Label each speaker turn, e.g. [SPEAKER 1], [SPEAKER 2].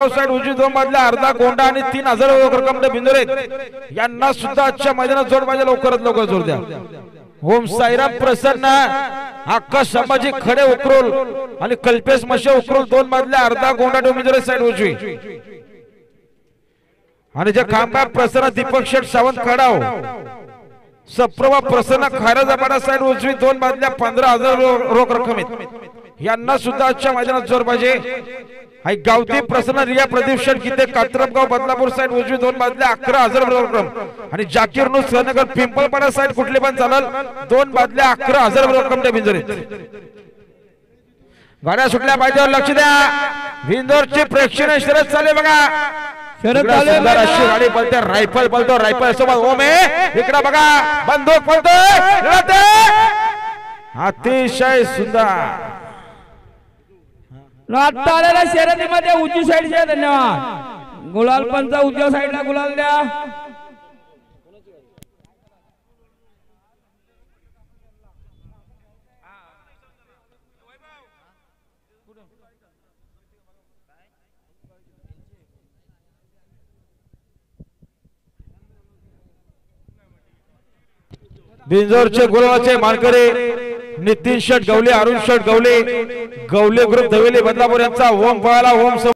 [SPEAKER 1] Side उजवी दोन मधल्या अर्धा गोंडा आणि 3000 रक्कम बिंदुरे यांना सुद्धा आजच्या मैदानात जोड पाहिजे, लवकरात लवकर जोड द्या। ओम साईराम प्रसन्न, आकाश संभाजी खडे उकरोल आणि कल्पेश मशे उकरोल दोन मधल्या अर्धा गोंडा बिंदुरे साइड उजवी, आणि जे कामगार प्रसन्न दीपक शेठ सावंत खडाव सप्रभा प्रसन्न खारजापाडा साइड उजवी दोन मधल्या 15000 रोख रक्कम यांना सुद्धा आजच्या मैदानात जोड पाहिजे। हाय गावती प्रसन्न रिया प्रदीप शेठ गीते कात्रपगाव बदलापूर साइड उजवी दोन मधल्या 11000 रक्कम, आणि जाकीर नु श्रीनगर पिंपळपाडा साइड कुठले पण चालल दोन मधल्या 11000 रक्कम त्या बिंजरीत। गाड्या सुटल्या पाहिजेवर लक्ष द्या, बिंदोरची प्रेक्षणीय शर्यत चालू बघा, शर्यत चालू आहे। गाडी पलते रायफल पलतो, रायफल सोबत ओम आहे इकडे बघा, बंदूक पलतो, अतिशय सुंदर
[SPEAKER 2] आता आलेल्या शर्यतीमध्ये उजवी साईडचे धन्यवाद। गुलाल पंच उजव्या साईडला गुलाल द्या।
[SPEAKER 1] बिंजोरचे गुलालाचे मानकरी नितीन शेठ गवले, अरुण शेठ गवले, गवले ग्रुप धवेली बदलापूर यांचा ओम पळाला, ओम